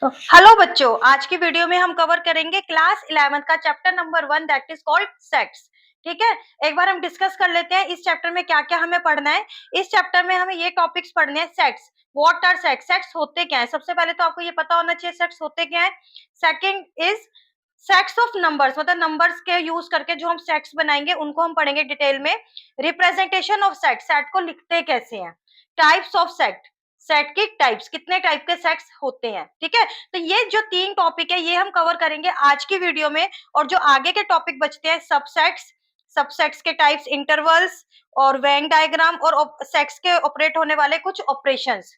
तो हेलो बच्चों, आज की वीडियो में हम कवर करेंगे क्लास 11 का chapter number 1 that is called sets. ठीक है, एक बार हम डिस्कस कर लेते हैं इस चैप्टर में क्या क्या हमें पढ़ना है। इस चैप्टर में हमें ये टॉपिक्स पढ़ने हैं। Sets, what are sets, sets होते क्या है। सबसे पहले तो आपको ये पता होना चाहिए सेट्स होते क्या है। Second is sets of numbers, मतलब नंबर्स के यूज करके जो हम सेट्स बनाएंगे उनको हम पढ़ेंगे डिटेल में। रिप्रेजेंटेशन ऑफ सेट, सेट को लिखते कैसे हैं। टाइप्स ऑफ सेट, सेट की टाइप्स, कितने टाइप के सेट्स होते हैं। ठीक है, तो ये जो 3 टॉपिक है ये हम कवर करेंगे आज की वीडियो में। और जो आगे के टॉपिक बचते हैं, सबसेट्स, सबसेट्स के टाइप्स, इंटरवल्स और वेन डायग्राम और सेट्स के ऑपरेट होने वाले कुछ ऑपरेशंस।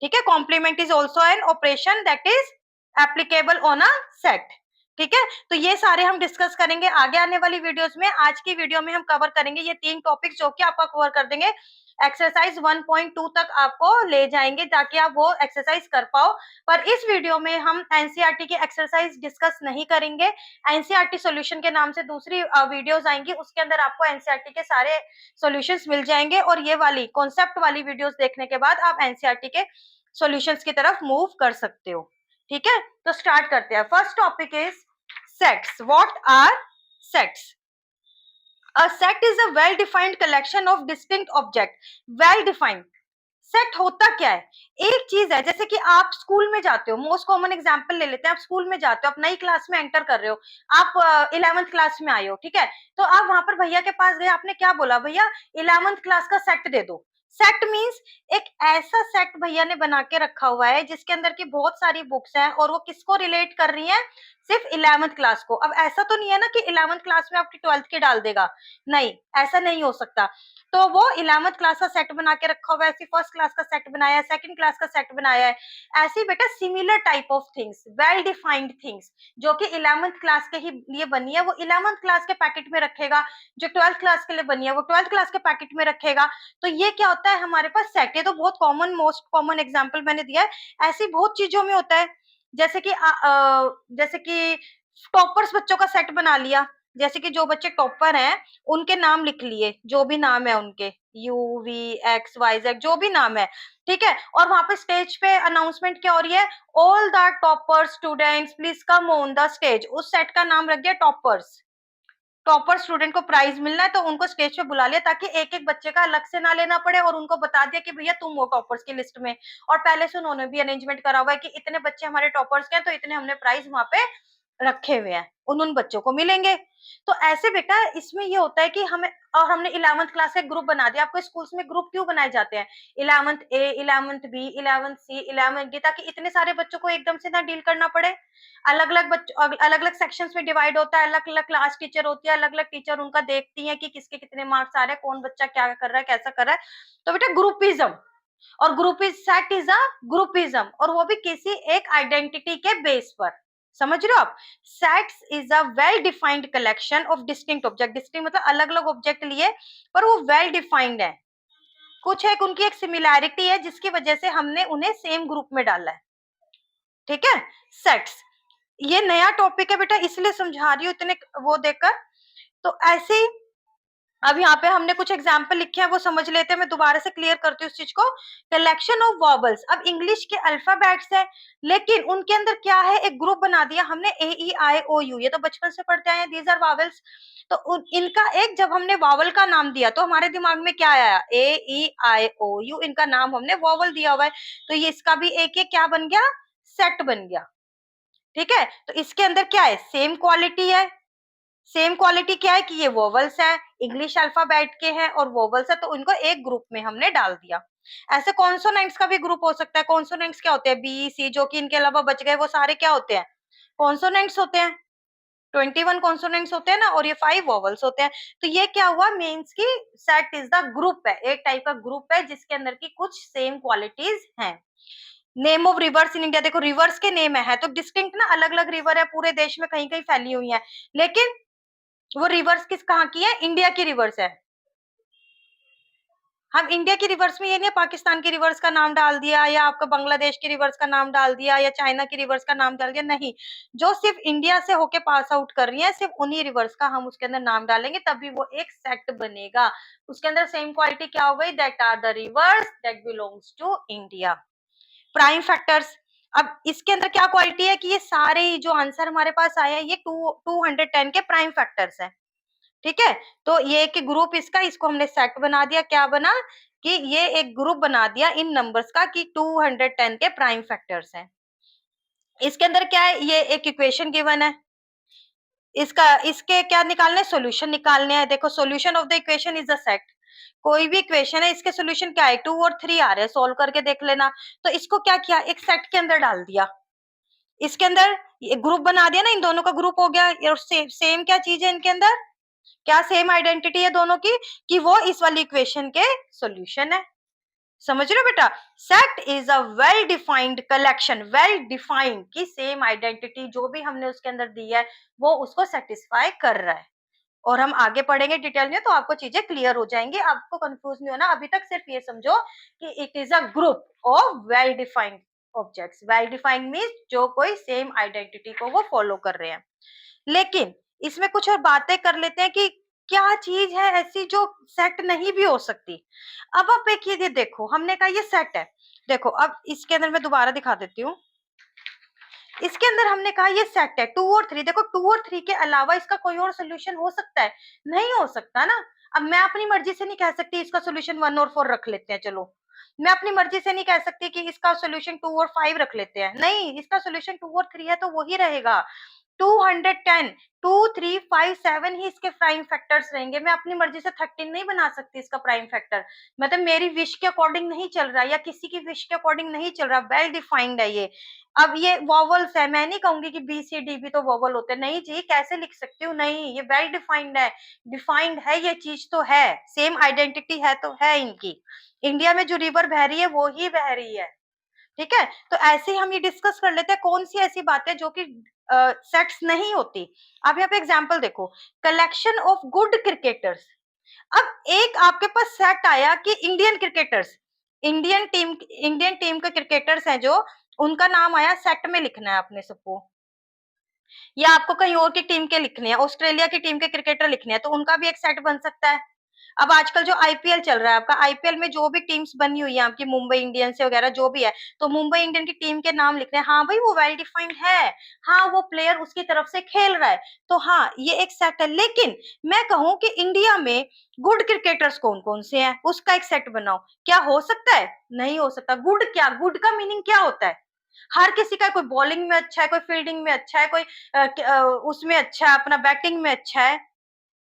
ठीक है, complement is also an operation that is applicable on a set. ठीक है, तो ये सारे हम डिस्कस करेंगे आगे आने वाली वीडियोस में। आज की वीडियो में हम कवर करेंगे ये 3 टॉपिक जो कि आपका कवर कर देंगे। एक्सरसाइज 1.2 तक आपको ले जाएंगे ताकि आप वो एक्सरसाइज कर पाओ। पर इस वीडियो में हम एनसीईआरटी की एक्सरसाइज डिस्कस नहीं करेंगे। एनसीईआरटी सॉल्यूशन के नाम से दूसरी वीडियोस आएंगी, उसके अंदर आपको एनसीईआरटी के सारे सॉल्यूशंस मिल जाएंगे और ये वाली कॉन्सेप्ट वाली वीडियोस देखने के बाद आप एनसीईआरटी के सॉल्यूशंस की तरफ मूव कर सकते हो। ठीक है, तो स्टार्ट करते हैं। First topic is sets. What are sets? A set is a well defined collection of distinct object। well defined set होता क्या है? एक चीज है, जैसे कि आप स्कूल में जाते हो, मोस्ट कॉमन एग्जांपल ले लेते हैं। आप स्कूल में जाते हो, आप नई क्लास में एंटर कर रहे हो, आप 11th क्लास में आए हो। ठीक है, तो आप वहां पर भैया के पास गए, आपने क्या बोला, भैया 11th क्लास का सेट दे दो। सेट मींस एक ऐसा सेट भैया ने बना के रखा हुआ है जिसके अंदर की बहुत सारी बुक्स हैं और वो किसको रिलेट कर रही हैं, सिर्फ 11th क्लास को। अब ऐसा तो नहीं है ना कि 11th क्लास में आपकी 12th की डाल देगा, नहीं, ऐसा नहीं हो सकता। तो वो 11th क्लास का सेट बना के रखा हुआ है, ऐसी फर्स्ट क्लास का सेट बनाया है, सेकंड क्लास का सेट बनाया है। ऐसी बेटा similar type of things, well defined things जो कि 11th क्लास के ही लिए बनी है वो 11th क्लास के पैकेट में रखेगा, जो 12th क्लास के लिए बनी है वो 12th क्लास के पैकेट में रखेगा। तो ये क्या होता है हमारे पास सेट। ये तो बहुत कॉमन, मोस्ट कॉमन एग्जाम्पल मैंने दिया है। ऐसी बहुत चीजों में होता है, जैसे कि जैसे कि टॉपर्स बच्चों का सेट बना लिया। जैसे कि जो बच्चे टॉपर हैं उनके नाम लिख लिए, जो भी नाम है उनके, U V X Y Z जो भी नाम है। ठीक है, और वहां पे स्टेज पे अनाउंसमेंट क्या हो रही है, all the topper students please come on the stage. उस सेट का नाम रख दिया टॉपर्स। टॉपर स्टूडेंट को प्राइज मिलना है तो उनको स्टेज पे बुला लिया ताकि एक एक बच्चे का अलग से ना लेना पड़े, और उनको बता दिया कि भैया तुम हो टॉपर्स की लिस्ट में। और पहले से उन्होंने भी अरेंजमेंट करा हुआ है कि इतने बच्चे हमारे टॉपर्स के हैं तो इतने हमने प्राइज वहां पे रखे हुए हैं, उन बच्चों को मिलेंगे। तो ऐसे बेटा इसमें ये होता है कि हमें, और हमने 11th क्लास का ग्रुप बना दिया। आपको स्कूल्स में ग्रुप क्यों बनाए जाते हैं, 11th ए, 11th बी, 11th सी, 11th डी, ताकि इतने सारे बच्चों को एकदम से ना डील करना पड़े। अलग अलग बच्चों, अलग अलग सेक्शंस में डिवाइड होता है, अलग अलग क्लास टीचर होती है, अलग अलग टीचर उनका देखती है कि किसके कितने मार्क्स आ रहे हैं, कौन बच्चा क्या कर रहा है, कैसा कर रहा है। तो बेटा ग्रुपिज्म, और group is set is a groupism, और वो भी किसी एक आइडेंटिटी के बेस पर। समझ रहे हो आप? Sets is a well defined collection of distinct object. Distinct मतलब अलग अलग ऑब्जेक्ट लिए, पर वो वेल डिफाइंड है। कुछ एक उनकी एक सिमिलैरिटी है जिसकी वजह से हमने उन्हें सेम ग्रुप में डाला है। ठीक है, सेट्स, ये नया टॉपिक है बेटा इसलिए समझा रही हूँ इतने वो देखकर। तो ऐसे ही अब यहाँ पे हमने कुछ एग्जाम्पल लिखे हैं वो समझ लेते हैं। मैं दोबारा से क्लियर करती हूँ इस चीज को। कलेक्शन ऑफ वॉबल्स, अब इंग्लिश के अल्फाबेट्स है लेकिन उनके अंदर क्या है, एक ग्रुप बना दिया हमने, ए ई आई ओ यू, ये तो बचपन से पढ़ते आए हैं, दीज आर वॉवल्स। तो इनका एक जब हमने वॉवल का नाम दिया तो हमारे दिमाग में क्या आया, ए ई आई ओ यू, इनका नाम हमने वॉवल दिया हुआ है। तो ये इसका भी एक क्या बन गया, सेट बन गया। ठीक है, तो इसके अंदर क्या है, सेम क्वालिटी है। सेम क्वालिटी क्या है कि ये वोवल्स है, इंग्लिश अल्फाबेट के हैं और वोवल्स है, तो इनको एक ग्रुप में हमने डाल दिया। ऐसे कॉन्सोनेंट्स का भी ग्रुप हो सकता है। कॉन्सोनेंट्स क्या होते हैं, बी सी, जो कि इनके अलावा बच गए वो सारे क्या होते हैं, कॉन्सोनेंट्स होते हैं। 21 कॉन्सोनेंट्स होते हैं ना, और ये 5 वोवल्स होते हैं। तो ये क्या हुआ, मीन्स की सेट इज द ग्रुप है, एक टाइप का ग्रुप है जिसके अंदर की कुछ सेम क्वालिटीज हैं। Name of reverse in India, देखो रिवर्स के नेम है तो डिस्टिंक्ट ना, अलग अलग रिवर है पूरे देश में कहीं कहीं फैली हुई है, लेकिन वो रिवर्स किस कहाँ की है, इंडिया की रिवर्स है। हम इंडिया की रिवर्स में ये नहीं पाकिस्तान की रिवर्स का नाम डाल दिया, या आपका बांग्लादेश की रिवर्स का नाम डाल दिया, या चाइना की रिवर्स का नाम डाल दिया, नहीं। जो सिर्फ इंडिया से होके पास आउट कर रही है, सिर्फ उन्हीं रिवर्स का हम उसके अंदर नाम डालेंगे तभी वो एक सेट बनेगा। उसके अंदर सेम क्वालिटी क्या हो गई, that are the rivers that belongs to India. Prime factors, अब इसके अंदर क्या क्वालिटी है कि ये सारे जो आंसर हमारे पास आया है ये 210 के प्राइम फैक्टर्स है। ठीक है, तो ये एक ग्रुप इसका, इसको हमने सेट बना दिया, क्या बना कि ये एक ग्रुप बना दिया इन नंबर्स का कि 210 के प्राइम फैक्टर्स हैं। इसके अंदर क्या है, ये एक इक्वेशन गिवन है, इसका इसके क्या निकालने, सॉल्यूशन निकालने हैं। देखो solution of the equation is the set, कोई भी इक्वेशन है इसके सॉल्यूशन क्या है, 2 और 3 आ रहे हैं, सोल्व करके देख लेना। तो इसको क्या किया, एक सेट के अंदर डाल दिया, इसके अंदर ग्रुप बना दिया ना, इन दोनों का ग्रुप हो गया। और सेम क्या चीज है इनके अंदर, क्या सेम आइडेंटिटी है दोनों की कि वो इस वाली इक्वेशन के सॉल्यूशन है। समझ रहे हो बेटा, set is a well defined collection, well defined की सेम आइडेंटिटी जो भी हमने उसके अंदर दी है वो उसको सेटिस्फाई कर रहा है। और हम आगे पढ़ेंगे डिटेल में तो आपको चीजें क्लियर हो जाएंगी, आपको कंफ्यूज नहीं होना। अभी तक सिर्फ ये समझो कि it is a group of well defined objects. Well defined means जो कोई सेम आइडेंटिटी को वो फॉलो कर रहे हैं। लेकिन इसमें कुछ और बातें कर लेते हैं कि क्या चीज है ऐसी जो सेट नहीं भी हो सकती। अब आप एक ये देखो, हमने कहा ये सेट है, देखो अब इसके अंदर मैं दोबारा दिखा देती हूँ। इसके अंदर हमने कहा ये सेट है 2 और 3, देखो 2 और 3 के अलावा इसका कोई और सोल्यूशन हो सकता है, नहीं हो सकता ना। अब मैं अपनी मर्जी से नहीं कह सकती इसका सोल्यूशन 1 और 4 रख लेते हैं, चलो मैं अपनी मर्जी से नहीं कह सकती कि इसका सोल्यूशन 2 और 5 रख लेते हैं, नहीं, इसका सोल्यूशन 2 और 3 है तो वही रहेगा। 210, 2, 3, 5, 7 ही इसके प्राइम फैक्टर्स रहेंगे। मैं अपनी मर्जी से 13 नहीं बना सकती इसका प्राइम फैक्टर, मतलब मेरी विश के अकॉर्डिंग नहीं चल रहा या किसी की विश के अकॉर्डिंग नहीं चल रहा, वेल डिफाइंड है ये। अब ये वॉवल्स है, मैं नहीं कहूंगी कि बी सी डी भी तो वॉवल होते हैं, नहीं जी, कैसे लिख सकती हूँ, नहीं, ये वेल डिफाइंड है, डिफाइंड है, ये चीज तो है, सेम आइडेंटिटी है तो है इनकी। इंडिया में जो रिवर बह रही है वो ही बह रही है। ठीक है, तो ऐसे ही हम ये डिस्कस कर लेते हैं कौन सी ऐसी बातें जो कि सेट्स नहीं होती। अब यहाँ पे एग्जांपल देखो, कलेक्शन ऑफ गुड क्रिकेटर्स। अब एक आपके पास सेट आया कि इंडियन टीम के क्रिकेटर्स हैं जो, उनका नाम आया, सेट में लिखना है आपने सबको, या आपको कहीं और की टीम के लिखने हैं, ऑस्ट्रेलिया की टीम के क्रिकेटर लिखने हैं तो उनका भी एक सेट बन सकता है। अब आजकल जो आईपीएल चल रहा है आपका, आईपीएल में जो भी टीम्स बनी हुई है आपकी, मुंबई इंडियंस वगैरह जो भी है, तो मुंबई इंडियन की टीम के नाम लिखने हैं, हाँ भाई वो वेल डिफाइंड है, हाँ वो प्लेयर उसकी तरफ से खेल रहा है, तो हाँ ये एक सेट है। लेकिन मैं कहूं कि इंडिया में गुड क्रिकेटर्स कौन कौन से हैं, उसका एक सेट बनाओ, क्या हो सकता है, नहीं हो सकता। गुड क्या, गुड का मीनिंग क्या होता है, हर किसी का, कोई बॉलिंग में अच्छा है, कोई फील्डिंग में अच्छा है, कोई उसमें अच्छा है, अपना बैटिंग में अच्छा है,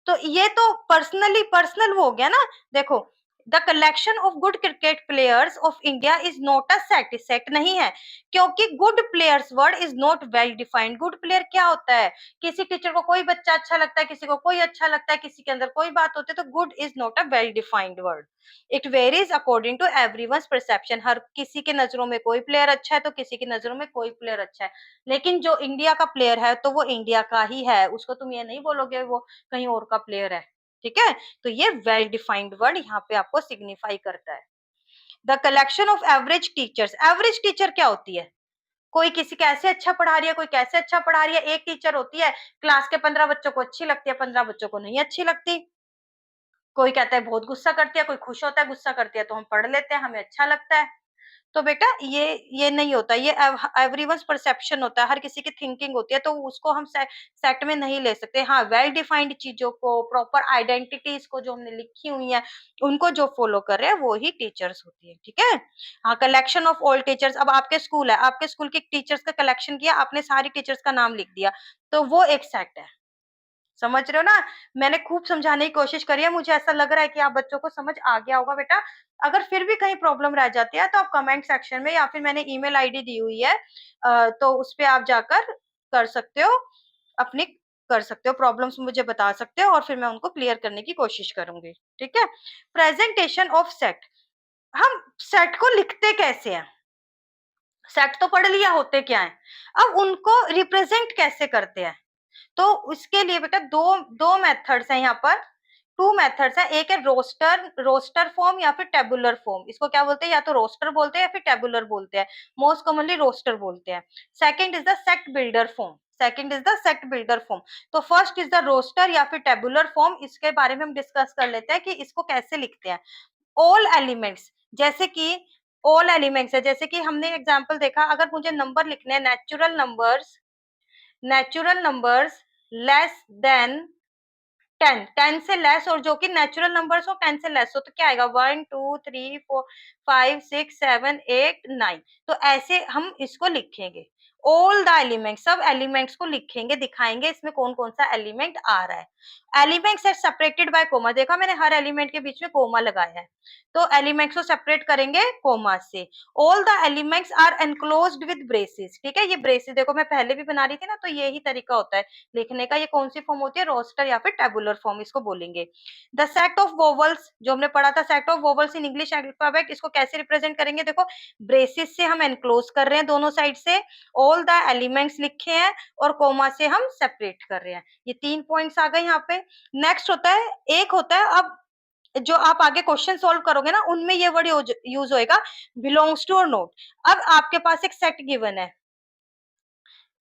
तो ये तो पर्सनल वो हो गया ना। देखो, the collection of good cricket players of India is not a set, set नहीं है, क्योंकि good players word is not well defined. Good player क्या होता है, किसी टीचर को कोई बच्चा अच्छा लगता है, किसी को कोई अच्छा लगता है, किसी के अंदर कोई बात होती है, तो good is not a well defined word. It varies according to everyone's perception, हर किसी के नजरों में कोई प्लेयर अच्छा है तो किसी की नजरों में कोई प्लेयर अच्छा है, लेकिन जो इंडिया का प्लेयर है तो वो इंडिया का ही है, उसको तुम ये नहीं बोलोगे वो कहीं और का प्लेयर है। ठीक है, तो ये वेल डिफाइंड वर्ड यहाँ पे आपको सिग्निफाई करता है। The collection of average teachers, average teacher क्या होती है, कोई किसी कैसे अच्छा पढ़ा रही है, कोई कैसे अच्छा पढ़ा रही है। एक टीचर होती है क्लास के 15 बच्चों को अच्छी लगती है, 15 बच्चों को नहीं अच्छी लगती, कोई कहता है बहुत गुस्सा करती है, कोई खुश होता है, गुस्सा करती है तो हम पढ़ लेते हैं, हमें अच्छा लगता है। तो बेटा ये नहीं होता, ये एवरीवन्स परसेप्शन होता है, हर किसी की थिंकिंग होती है, तो उसको हम सेट में नहीं ले सकते। हाँ, वेल डिफाइंड चीजों को, प्रॉपर आइडेंटिटीज को जो हमने लिखी हुई है, उनको जो फॉलो कर रहे हैं वो ही टीचर्स होती है। ठीक है, हाँ, कलेक्शन ऑफ ऑल टीचर्स। अब आपके स्कूल है, आपके स्कूल के टीचर्स का कलेक्शन किया आपने, सारी टीचर्स का नाम लिख दिया, तो वो एक सेट है। समझ रहे हो ना, मैंने खूब समझाने की कोशिश करी है, मुझे ऐसा लग रहा है कि आप बच्चों को समझ आ गया होगा बेटा। अगर फिर भी कहीं प्रॉब्लम रह जाती है तो आप कमेंट सेक्शन में, या फिर मैंने ईमेल आईडी दी हुई है, तो उस पे आप जाकर कर सकते हो, अपनी कर सकते हो, प्रॉब्लम्स मुझे बता सकते हो और फिर मैं उनको क्लियर करने की कोशिश करूंगी। ठीक है, प्रेजेंटेशन ऑफ सेट, हम सेट को लिखते कैसे हैं, सेट तो पढ़ लिया, होते क्या है, अब उनको रिप्रेजेंट कैसे करते हैं। तो उसके लिए बेटा दो दो मेथड्स हैं यहाँ पर, टू मेथड्स हैं, एक है रोस्टर फॉर्म या फिर टेबुलर फॉर्म, इसको क्या बोलते हैं, या तो रोस्टर बोलते हैं या फिर टेबुलर बोलते हैं, मोस्ट कॉमनली रोस्टर बोलते हैं। Second is the set builder form, तो फर्स्ट इज द रोस्टर या फिर टेबुलर फॉर्म, इसके बारे में हम डिस्कस कर लेते हैं कि इसको कैसे लिखते हैं। ऑल एलिमेंट्स, जैसे कि ऑल एलिमेंट्स है। जैसे कि हमने एग्जांपल देखा, अगर मुझे नंबर लिखने हैं नेचुरल नंबर्स लेस देन 10, 10 से लेस, और जो कि नेचुरल नंबर्स हो 10 से लेस हो, तो क्या आएगा 1 2 3 4 5 6 7 8 9। तो ऐसे हम इसको लिखेंगे, ऑल द एलिमेंट्स, सब एलिमेंट्स को लिखेंगे, दिखाएंगे इसमें कौन कौन सा एलिमेंट आ रहा है। Elements are separated by comma, देखा मैंने हर एलिमेंट के बीच में कोमा लगाया है, तो एलिमेंट्स को सेपरेट करेंगे कोमा से। All the elements are enclosed with braces, ठीक है, ये ब्रेसेस देखो मैं पहले भी बना रही थी ना, तो यही तरीका होता है लिखने का। ये कौन सी फॉर्म होती है, रोस्टर या फिर टेबुलर फॉर्म इसको बोलेंगे। द सेट ऑफ वोवल्स, जो हमने पढ़ा था set of vowels in English alphabet, इसको कैसे रिप्रेजेंट करेंगे, देखो ब्रेसेस से हम एनक्लोज कर रहे हैं दोनों साइड से, ऑल द एलिमेंट्स लिखे हैं और कोमा से हम सेपरेट कर रहे हैं। ये 3 पॉइंट्स आ गए यहाँ पे। नेक्स्ट होता है, एक होता है, अब जो आप आगे क्वेश्चन सॉल्व करोगे ना, उनमें ये वर्ड यूज होएगा बिलोंग्स टू और नोट। अब आपके पास एक सेट गिवन है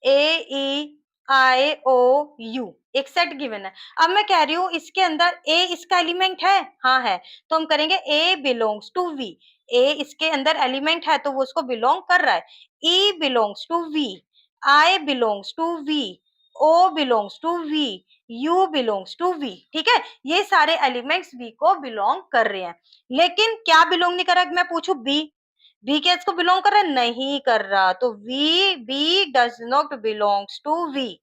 AEIOU, एक सेट गिवन है। अब मैं कह रही हूँ इसके अंदर ए इसका एलिमेंट है, हाँ है, तो हम करेंगे ए बिलोंग्स टू वी। ए इसके अंदर एलिमेंट है तो वो उसको बिलोंग कर रहा है। E belongs to V, I belongs to V, O belongs to V, U belongs to V, ठीक है, ये सारे एलिमेंट्स वी को बिलोंग कर रहे हैं। लेकिन क्या बिलोंग नहीं कर रहा, मैं पूछू बी क्या इसको बिलोंग कर रहा है, नहीं कर रहा, तो V B does not belongs to V.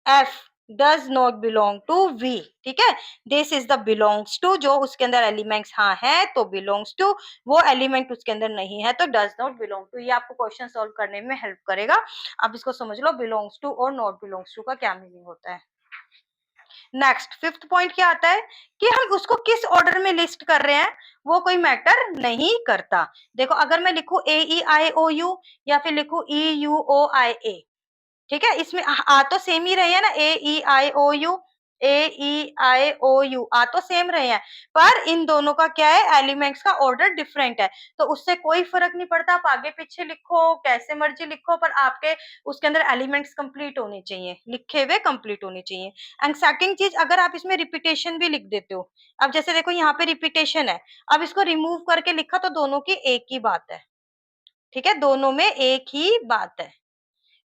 F does not belong to V, ठीक है, this is the belongs to, जो उसके अंदर एलिमेंट्स हाँ है तो बिलोंग्स टू, वो एलिमेंट उसके अंदर नहीं है तो डज नॉट बिलोंग टू। ये आपको क्वेश्चन सॉल्व करने में हेल्प करेगा। आप इसको समझ लो बिलोंग्स टू और नॉट बिलोंग्स टू का क्या मीनिंग होता है। नेक्स्ट फिफ्थ पॉइंट क्या आता है कि हम उसको किस ऑर्डर में लिस्ट कर रहे हैं वो कोई मैटर नहीं करता। देखो अगर मैं लिखूं AEIOU या फिर लिखूं EUOIA, ठीक है, इसमें आ तो सेम ही रहे हैं ना, AEIOU आ तो सेम रहे हैं, पर इन दोनों का क्या है, एलिमेंट्स का ऑर्डर डिफरेंट है, तो उससे कोई फर्क नहीं पड़ता, आप आगे पीछे लिखो कैसे मर्जी लिखो, पर आपके उसके अंदर एलिमेंट्स कंप्लीट होने चाहिए, लिखे हुए कंप्लीट होने चाहिए। एंड सेकंड चीज, अगर आप इसमें रिपीटेशन भी लिख देते हो, अब जैसे देखो यहाँ पे रिपीटेशन है, अब इसको रिमूव करके लिखा तो दोनों की एक ही बात है, ठीक है, दोनों में एक ही बात है।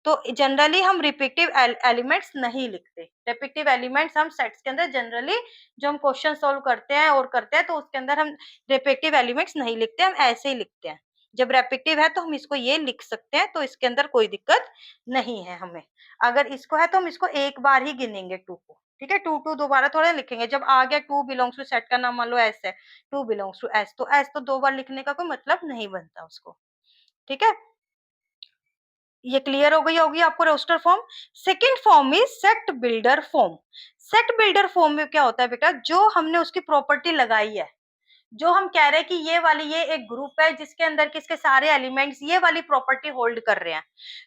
तो जनरली हम रिपीटिव एलिमेंट्स नहीं लिखते। रिपीटिव एलिमेंट्स हम सेट्स के अंदर जनरली जो हम क्वेश्चन सॉल्व करते हैं और करते हैं तो उसके अंदर हम रिपीटिव एलिमेंट्स नहीं लिखते, हम ऐसे ही लिखते हैं। जब रेपिटिव है तो हम इसको ये लिख सकते हैं, तो इसके अंदर कोई दिक्कत नहीं है हमें। अगर इसको है तो हम इसको एक बार ही गिनेंगे टू को, ठीक है, टू टू दोबारा थोड़ा लिखेंगे। जब आ गया टू बिलोंग्स टू सेट का नाम, मान लो एस है, टू बिलोंग्स टू एस, तो एस तो दो बार लिखने का कोई मतलब नहीं बनता उसको, ठीक है। ये क्लियर हो गई होगी आपको roster form. Second form is set builder form. Set builder form में क्या होता है बेटा, जो हमने उसकी प्रॉपर्टी लगाई है, जो हम कह रहे हैं कि ये वाली, ये एक ग्रुप है जिसके अंदर किसके सारे एलिमेंट्स ये वाली प्रॉपर्टी होल्ड कर रहे हैं,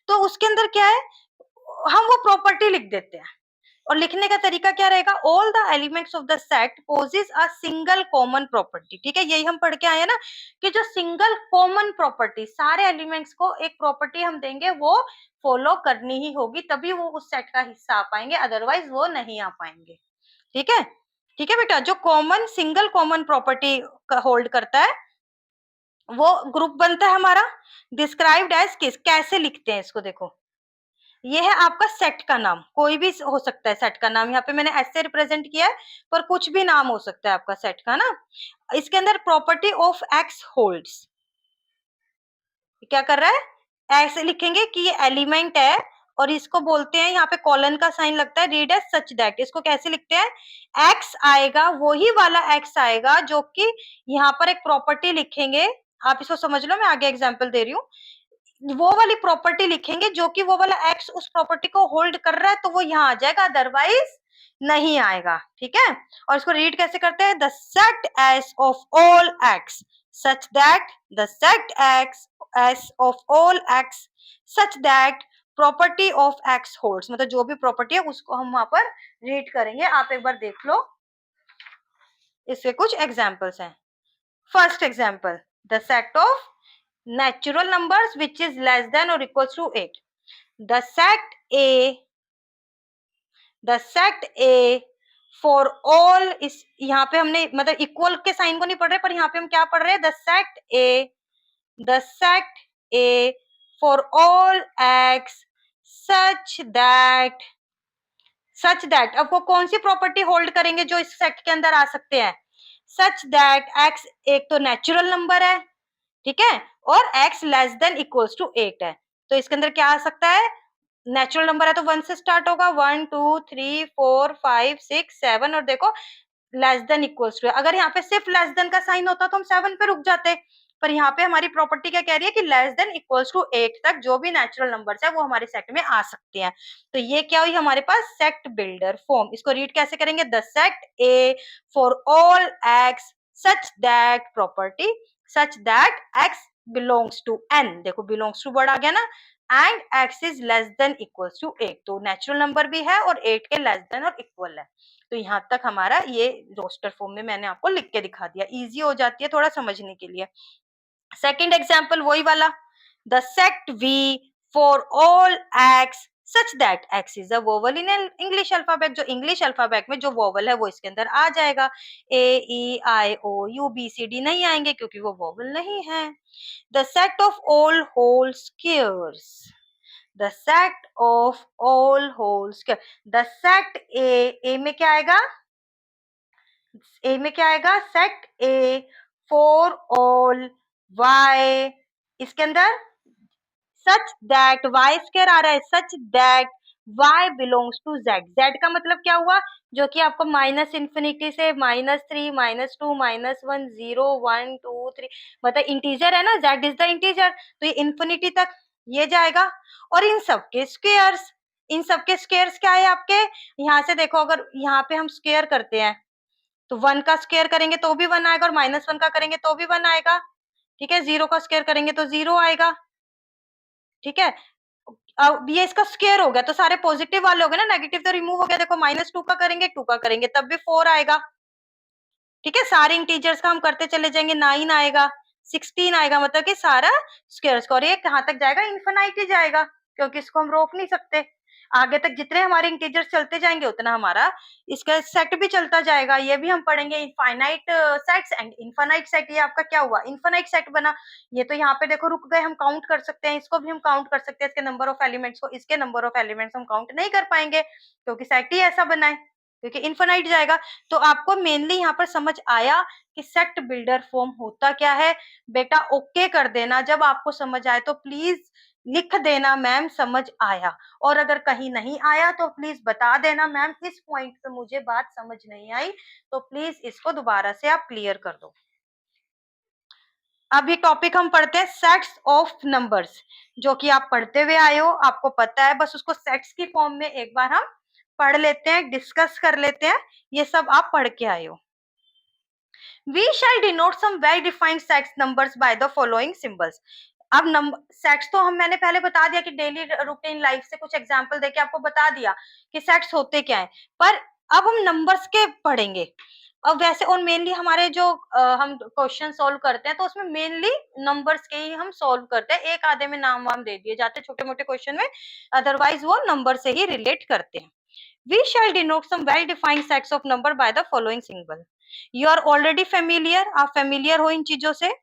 तो उसके अंदर क्या है, हम वो प्रॉपर्टी लिख देते हैं। और लिखने का तरीका क्या रहेगा, all the elements of the set possess a single common property, ठीक है, यही हम पढ़ के आए हैं ना कि जो सिंगल कॉमन प्रॉपर्टी, सारे एलिमेंट्स को एक प्रॉपर्टी हम देंगे, वो फॉलो करनी ही होगी, तभी वो उस सेट का हिस्सा आ पाएंगे, अदरवाइज वो नहीं आ पाएंगे, ठीक है। ठीक है बेटा, जो common single common property hold करता है वो ग्रुप बनता है हमारा। डिस्क्राइब्ड एज किस, कैसे लिखते हैं इसको, देखो ये है आपका सेट का नाम, कोई भी हो सकता है सेट का नाम, यहाँ पे मैंने ऐसे रिप्रेजेंट किया है, पर कुछ भी नाम हो सकता है आपका सेट का ना। इसके अंदर प्रॉपर्टी ऑफ एक्स होल्ड्स, क्या कर रहा है, ऐसे लिखेंगे कि ये एलिमेंट है, और इसको बोलते हैं, यहाँ पे कॉलन का साइन लगता है, रीड एज सच दैट, इसको कैसे लिखते हैं, एक्स आएगा, वही वाला एक्स आएगा जो कि यहाँ पर एक प्रॉपर्टी लिखेंगे, आप इसको समझ लो, मैं आगे एग्जाम्पल दे रही हूँ, वो वाली प्रॉपर्टी लिखेंगे जो कि वो वाला एक्स उस प्रॉपर्टी को होल्ड कर रहा है, तो वो यहाँ आ जाएगा, अदरवाइज नहीं आएगा, ठीक है। और इसको रीड कैसे करते हैं, the set S of all x such that, the set x S of all x such that property of x holds, मतलब जो भी प्रॉपर्टी है उसको हम वहां पर रीड करेंगे, आप एक बार देख लो, इसके कुछ एग्जाम्पल्स हैं। First example, the set of natural numbers which is less than or equals to 8, the set a, the set a for all, इस यहाँ पे हमने मतलब इक्वल के साइन को नहीं पढ़ रहे, पर यहाँ पे हम क्या पढ़ रहे हैं, the set a the set A for all x such that अब वो कौन सी प्रॉपर्टी होल्ड करेंगे जो इस सेट के अंदर आ सकते हैं? सच दैट एक्स एक तो नेचुरल नंबर है, ठीक है, और x less than equals to 8 है। तो इसके अंदर क्या आ सकता है? नेचुरल नंबर है तो 1 से स्टार्ट होगा, 1 2 3 4 5 6 7 और देखो लेस देन इक्वल्स टू। अगर यहाँ पे सिर्फ लेस देन का साइन होता तो हम 7 पे रुक जाते, पर यहाँ पे हमारी प्रॉपर्टी क्या कह रही है कि लेस देन इक्वल्स टू 8 तक जो भी नेचुरल नंबर्स है वो हमारे सेट में आ सकते हैं। तो ये क्या हुई हमारे पास सेट बिल्डर फॉर्म। इसको रीड कैसे करेंगे? The set A for all x such that property such that x belongs to N, देखो बिलोंग्स टू वर्ड आ गया ना, and x is less than equals to 8, तो नेचुरल नंबर भी है और 8 के लेस देन और इक्वल है। तो यहाँ तक हमारा ये रोस्टर फॉर्म में मैंने आपको लिख के दिखा दिया, इजी हो जाती है थोड़ा समझने के लिए। सेकंड एग्जांपल वही वाला, the set V for all x such that x is a vowel in English alphabet, जो इंग्लिश अल्फाबेट में जो वोवल है वो इसके अंदर आ जाएगा। A E I O U B C D नहीं आएंगे क्योंकि वो वोवल नहीं है। The set of all whole squares, the set of all whole square, the set A में क्या आएगा? ए में क्या आएगा? Set A for all Y, इसके अंदर सच दैट वाई स्क्वायर आ रहा है, such that y belongs to z, z का मतलब क्या हुआ? जो कि आपको माइनस इन्फिनिटी से -3 -2 -1 0 1 2 3 मतलब इंटीजर है ना, z इज द इंटीजर, तो ये इन्फिनिटी तक ये जाएगा। और इन सब के स्क्वायर्स, इन सब के स्क्वायर्स क्या है आपके? यहाँ से देखो, अगर यहाँ पे हम स्क्वायर करते हैं तो 1 का स्क्वायर करेंगे तो भी 1 आएगा और -1 का करेंगे तो भी 1 आएगा, ठीक है। 0 का स्क्वायर करेंगे तो 0 आएगा, ठीक है। अब ये इसका स्क्वायर हो गया तो सारे पॉजिटिव वाले हो गए ना, नेगेटिव तो रिमूव हो गया। देखो -2 का करेंगे 2 का करेंगे तब भी 4 आएगा, ठीक है। सारे इंटीजर्स का हम करते चले जाएंगे, 9 आएगा, 16 आएगा, मतलब कि सारा स्क्वायर्स का। और ये कहाँ तक जाएगा? इन्फिनाइट ही जाएगा, क्योंकि इसको हम रोक नहीं सकते। आगे तक जितने हमारे इंटीजर्स चलते जाएंगे उतना हमारा इसका सेट भी चलता जाएगा। ये भी हम पढ़ेंगे, infinite sets and infinite set. ये आपका क्या हुआ? इनफाइनाइट सेट बना। ये तो यहाँ पे देखो रुक गए, हम काउंट कर सकते हैं, इसको भी हम काउंट कर सकते हैं, इसके नंबर ऑफ एलिमेंट्स को। इसके नंबर ऑफ एलिमेंट्स हम काउंट नहीं कर पाएंगे क्योंकि सेट ही ऐसा बना है, क्योंकि इनफाइनाइट जाएगा। तो आपको मेनली यहाँ पर समझ आया कि सेट बिल्डर फॉर्म होता क्या है। बेटा ओके कर देना जब आपको समझ आए, तो प्लीज लिख देना मैम समझ आया, और अगर कहीं नहीं आया तो प्लीज बता देना मैम इस पॉइंट पे मुझे बात समझ नहीं आई, तो प्लीज इसको दोबारा से आप क्लियर कर दो। अब ये टॉपिक हम पढ़ते हैं सेट्स ऑफ नंबर्स, जो कि आप पढ़ते हुए आए हो, आपको पता है, बस उसको सेट्स की फॉर्म में एक बार हम पढ़ लेते हैं, डिस्कस कर लेते हैं। ये सब आप पढ़ के आए हो। We shall denote some well defined sets numbers by the following symbols. अब नंबर सेट्स तो हम मैंने पहले बता दिया कि डेली रूटीन लाइफ से कुछ एग्जांपल देके आपको बता दिया कि सेट्स होते क्या है, पर अब हम नंबर्स के पढ़ेंगे। और वैसे और मेनली हमारे जो हम क्वेश्चन सॉल्व करते हैं तो उसमें मेनली नंबर्स के ही हम सॉल्व करते हैं, एक आधे में नाम वाम दे दिए जाते हैं छोटे मोटे क्वेश्चन में, अदरवाइज वो नंबर से ही रिलेट करते हैं। We shall denote some well-defined sets of number by the following symbol. You are already familiar, आप familiar हो इन चीजों से।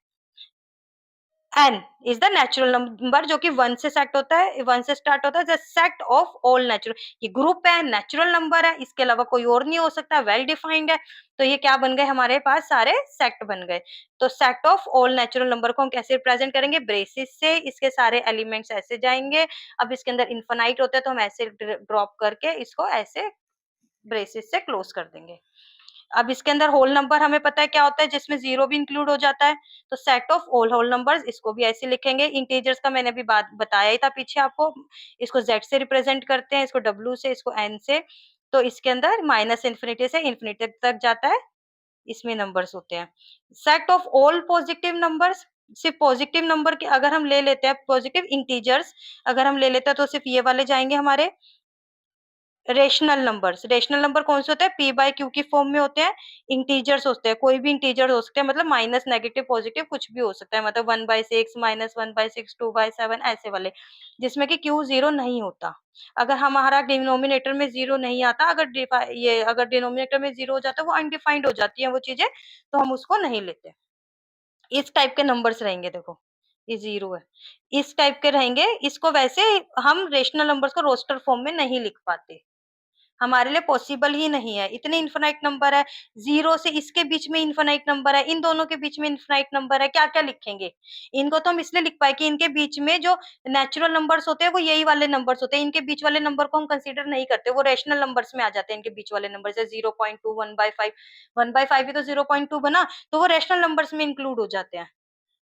n is the natural number जो कि 1 से सेट होता है, 1 से स्टार्ट होता है। the set of all natural, ये ग्रुप है, नेचुरल नंबर है, इसके अलावा कोई और नहीं हो सकता, वेल डिफाइंड है। तो ये क्या बन गए हमारे पास? सारे सेट बन गए। तो set of all natural number को हम कैसे रिप्रेजेंट करेंगे? ब्रेसिस से, इसके सारे एलिमेंट्स ऐसे जाएंगे। अब इसके अंदर इन्फिनाइट होते हैं तो हम ऐसे ड्रॉप करके इसको ऐसे ब्रेसिस से क्लोज कर देंगे। अब इसके अंदर होल नंबर हमें पता है क्या होता है, जिसमें जीरो भी इंक्लूड हो जाता है, तो set of all whole numbers, इसको भी ऐसे लिखेंगे। इंटीजर्स का मैंने अभी बात बताया ही था पीछे आपको, इसको जेड से रिप्रेजेंट करते हैं, इसको डब्ल्यू से, इसको एन से। तो इसके अंदर माइनस इन्फिनिटी से इन्फिनिटी तक जाता है, इसमें नंबर्स होते हैं। Set of all positive numbers, सिर्फ पॉजिटिव नंबर के अगर हम ले लेते हैं, पॉजिटिव इंटीजर्स अगर हम ले लेते हैं तो सिर्फ ये वाले जाएंगे हमारे रेशनल नंबर्स। रेशनल नंबर कौन से होते हैं? पी बाय क्यू की फॉर्म में होते हैं, इंटीजर्स होते हैं, कोई भी इंटीजर हो सकते हैं, मतलब माइनस नेगेटिव पॉजिटिव कुछ भी हो सकता है, मतलब 1/6 -1/6 2/7 ऐसे वाले, जिसमें कि क्यू जीरो नहीं होता। अगर हमारा डिनोमिनेटर में जीरो नहीं आता, अगर डिनोमिनेटर में जीरो हो जाता है, वो अनडिफाइंड हो जाती है वो चीजें, तो हम उसको नहीं लेते। इस टाइप के नंबर्स रहेंगे देखो, ये 0 है। इस टाइप के रहेंगे, इसको वैसे हम रेशनल नंबर्स को रोस्टर फॉर्म में नहीं लिख पाते, हमारे लिए पॉसिबल ही नहीं है। इतने इनफिनाइट नंबर है, 0 से इसके बीच में इनफिनाइट नंबर है, इन दोनों के बीच में इनफिनाइट नंबर है, क्या-क्या लिखेंगे? इनको तो हम इसलिए लिख पाए कि इनके बीच में जो नेचुरल नंबर्स होते हैं वो यही वाले नंबर्स होते हैं, इनके बीच वाले नंबर को हम कंसीडर नहीं करते, वो रेशनल नंबर्स में आ जाते हैं इनके बीच वाले नंबर, जैसे 0.2, 1/5, 1/5 भी तो 0.2 बना, तो वो रेशनल नंबर्स में इंक्लूड हो जाते हैं।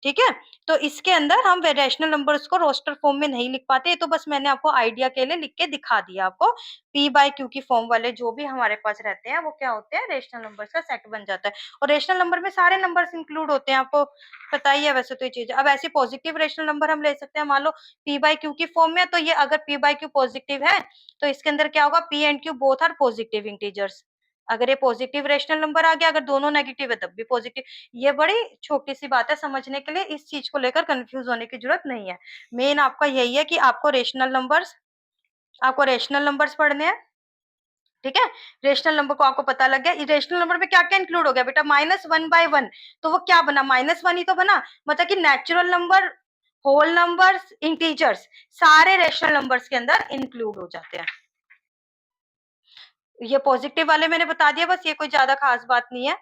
ठीक है? तो इसके अंदर हम रैशनल नंबर्स को रोस्टर फॉर्म में नहीं लिख पाते, ये तो बस मैंने आपको आइडिया के लिए लिख के दिखा दिया आपको। P बाय Q की फॉर्म वाले जो भी हमारे पास रहते हैं, वो क्या होते हैं? रेशनल नंबर्स का सेट बन जाता है और रेशनल नंबर में सारे नंबर्स इंक्लूड होते हैं, आपको पता ही है वैसे तो ये चीज़। अब ऐसे पॉजिटिव रेशनल नंबर हम ले सकते हैं, मान लो P बाय Q की फॉर्म में, तो ये अगर P बाय Q पॉजिटिव है, तो इसके अंदर क्या होगा? P and Q both are positive integers. अगर ये पॉजिटिव रेशनल नंबर आ गया, अगर दोनों नेगेटिव है तब भी पॉजिटिव। ये बड़ी छोटी-सी बात है समझने के लिए, इस चीज़ को लेकर कन्फ्यूज़ होने की ज़रूरत नहीं है। मेन आपका यही है कि आपको रेशनल नंबर्स पढ़ने हैं, ठीक है? रेशनल नंबर को आपको पता लग गया, इरेशनल नंबर में क्या-क्या इंक्लूड हो गया बेटा? -1/1, तो वो क्या बना? -1 ही तो बना, मतलब कि natural number, whole numbers, integers सारे रेशनल नंबर्स के अंदर इंक्लूड हो जाते हैं। ये पॉजिटिव वाले मैंने बता दिया, बस ये कोई ज्यादा खास बात नहीं है।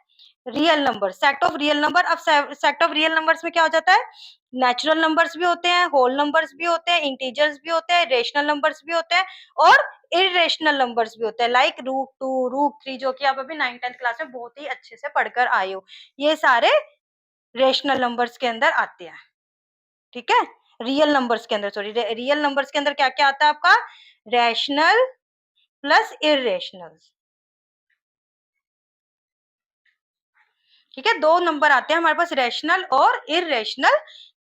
Real number, set of real number, अब सेट ऑफ रियल नंबर्स में क्या हो जाता है? नेचुरल नंबर्स भी होते हैं, होल नंबर्स भी होते हैं, इंटीजर्स भी होते हैं, रेशनल नंबर्स भी होते हैं और इरेशनल नंबर्स भी होते हैं, लाइक √2, √3, जो कि आप अभी 9th-10th क्लास में बहुत ही अच्छे से पढ़कर आए हो। ये सारे रेशनल नंबर्स के अंदर आते हैं, ठीक है? रियल नंबर्स के अंदर, सॉरी, रियल नंबर्स के अंदर क्या क्या आता है आपका? Rational plus irrational. ठीक है, दो नंबर आते हैं हमारे पास, रैशनल और इरेशनल,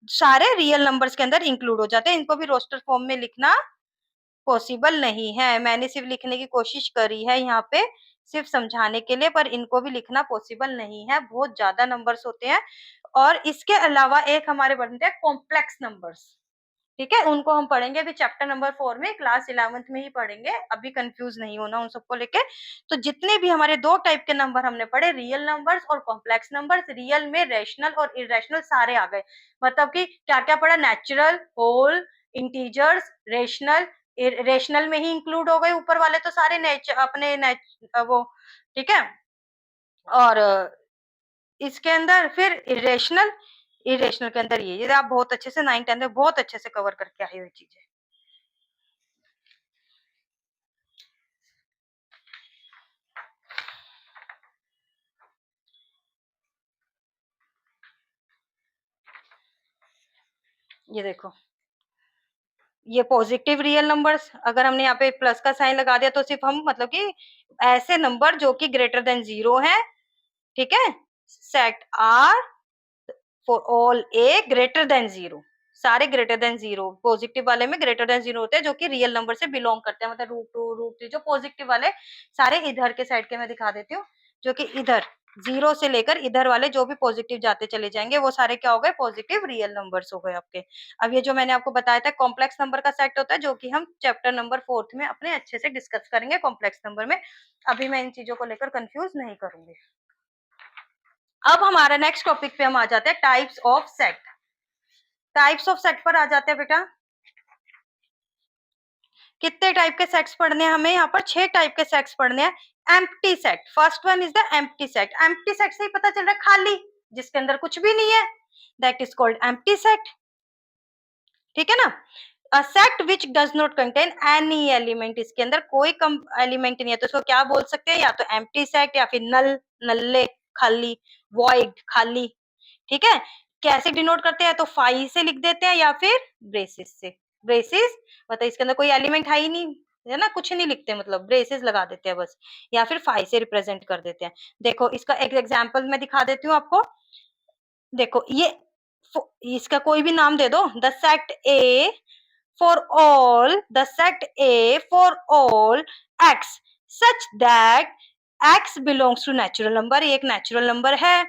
सारे रियल नंबर्स के अंदर इंक्लूड हो जाते हैं। इनको भी रोस्टर फॉर्म में लिखना पॉसिबल नहीं है, मैंने सिर्फ लिखने की कोशिश करी है यहाँ पे, सिर्फ समझाने के लिए, पर इनको भी लिखना पॉसिबल नहीं है, बहुत ज्यादा नंबर्स होते हैं। और इसके अलावा एक हमारे बनते हैं कॉम्प्लेक्स नंबर्स, ठीक है? उनको हम पढ़ेंगे अभी चैप्टर नंबर 4 में, क्लास 11th में ही पढ़ेंगे, अभी कंफ्यूज नहीं होना उन सबको लेके। तो जितने भी हमारे दो टाइप के नंबर हमने पढ़े, रियल नंबर्स और कॉम्प्लेक्स नंबर्स, रियल में रैशनल और इरेशनल सारे आ गए। मतलब कि क्या-क्या पढ़ा? Natural, whole, integers, rational, rational में ही इंक्लूड हो गए ऊपर वाले तो सारे वो, ठीक है? और इसके अंदर फिर इरेशनल, इरेशनल के अंदर ये आप बहुत अच्छे से 9th-10th में बहुत अच्छे से कवर करके आए हो ये चीजें। ये देखो, ये पॉजिटिव रियल नंबर्स, अगर हमने यहाँ पे प्लस का साइन लगा दिया तो सिर्फ हम, मतलब कि ऐसे नंबर जो कि ग्रेटर देन 0 है, ठीक है? Set are for all A greater than 0, सारे ग्रेटर देन 0, पॉजिटिव वाले में ग्रेटर देन 0 होते हैं जो कि रियल नंबर से बिलोंग करते हैं, मतलब √2, √3, जो पॉजिटिव वाले सारे इधर के साइड के मैं दिखा देती हूँ, जो कि इधर 0 से लेकर इधर वाले जो भी पॉजिटिव जाते चले जाएंगे, वो सारे क्या हो गए? पॉजिटिव रियल नंबर्स हो गए आपके। अब ये जो मैंने आपको बताया था कॉम्प्लेक्स नंबर का सेट होता है, जो कि हम चैप्टर नंबर 4th में अपने अच्छे से डिस्कस करेंगे कॉम्प्लेक्स नंबर में। अभी मैं इन चीजों को लेकर कंफ्यूज नहीं करूंगी। अब हमारा नेक्स्ट टॉपिक पे हम आ जाते हैं, types of set. Types of set पर आ जाते हैं बेटा। कितने टाइप के सेट्स पढ़ने हैं हमें? यहाँ पर 6 टाइप के सेट्स पढ़ने हैं। Empty set, first one is the empty set. Empty set से ही पता चल रहा है खाली, जिसके अंदर कुछ भी नहीं है, that is called empty set, ठीक है ना? A set which does not contain any element, इसके अंदर कोई कम एलिमेंट नहीं है, तो इसको क्या बोल सकते हैं? या तो एम्प्टी सेट या फिर नल, नल्ले, खाली, वॉइड, खाली, ठीक है? कैसे डिनोट करते हैं? तो फाई से लिख देते हैं या फिर ब्रेसेस से। ब्रेसेस मतलब इसके अंदर कोई एलिमेंट है ही नहीं, है ना, कुछ नहीं लिखते, मतलब ब्रेसेस लगा देते हैं बस, या फिर फाई से रिप्रेजेंट कर देते हैं। देखो इसका एक एग्जांपल मैं दिखा देती हूँ आपको। देखो ये इसका कोई भी नाम दे दो, the set A for all, the set A for all x such that x belongs to natural number. ये एक नेचुरल नंबर है,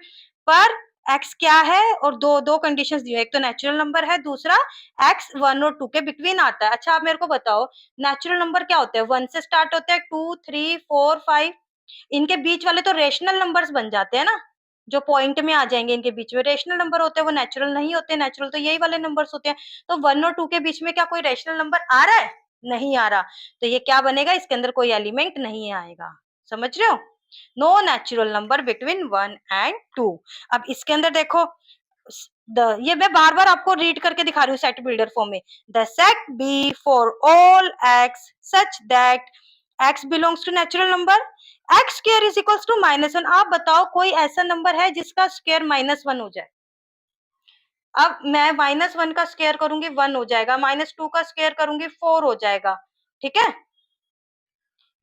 पर एक्स क्या है? और दो दो कंडीशंस दी है, एक तो नेचुरल नंबर है, दूसरा एक्स 1 और 2 के बिटवीन आता है। अच्छा आप मेरे को बताओ, नेचुरल नंबर क्या होते हैं? 1 से स्टार्ट होते हैं, 2, 3, 4, 5, इनके बीच वाले तो रेशनल नंबर्स बन जाते हैं ना, जो पॉइंट में आ जाएंगे इनके बीच में। रेशनल नंबर होते हैं वो नेचुरल नहीं होते, नेचुरल तो यही वाले नंबर्स होते हैं। तो 1 और 2 के बीच में क्या कोई रेशनल नंबर आ रहा है? नहीं आ रहा। तो ये क्या बनेगा? इसके अंदर कोई एलिमेंट नहीं आएगा। समझ रहे हो? No natural number between 1 and 2। अब इसके अंदर देखो, ये मैं बार बार आपको रीड करके दिखा रही हूँ सेट बिल्डर फॉर्म में। The set B for all x such that x belongs to natural number, X square is equals to -1। आप बताओ कोई ऐसा नंबर है जिसका स्क्वायर -1 हो जाए? अब मैं -1 का स्क्वायर करूंगी 1 हो जाएगा, -2 का स्क्वायर करूंगी 4 हो जाएगा। ठीक है,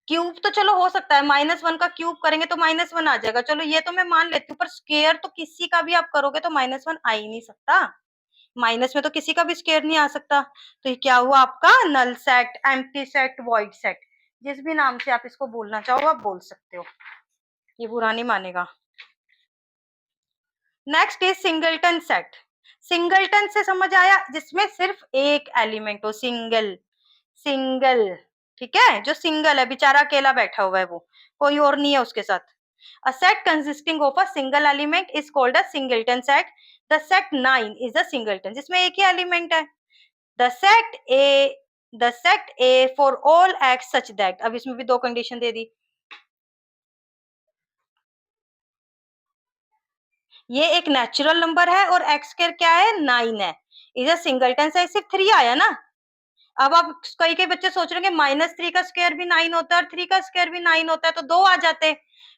क्यूब तो चलो हो सकता है, -1 का क्यूब करेंगे तो -1 आ जाएगा, चलो ये तो मैं मान लेती हूँ, पर स्क्वायर तो किसी का भी आप करोगे तो -1 आ ही नहीं सकता। माइनस में तो किसी का भी स्क्वायर नहीं आ सकता। तो ये क्या हुआ आपका? Null set, empty set, void set, जिस भी नाम से आप इसको बोलना चाहो आप बोल सकते हो, ये बुरा नहीं मानेगा। Next is singleton set. Singleton से समझ आया? जिसमें सिर्फ एक एलिमेंट हो, सिंगल, सिंगल। ठीक है, जो सिंगल है, बेचारा अकेला बैठा हुआ है, वो कोई और नहीं है उसके साथ। A set consisting of a single element is called a singleton set. The set 9 is a singleton, जिसमें एक ही एलिमेंट है। The set A for all x such that, अब इसमें भी दो कंडीशन दे दी। ये एक नेचुरल नंबर है और एक्स स्क्वायर क्या है? 9 है। इज अ सिंगलटन से सिर्फ 3 आया ना। अब आप कई कई बच्चे सोच रहे हैं -3 का स्क्वायर भी 9 होता है और 3 का स्क्वायर भी 9 होता है, तो 2 आ जाते।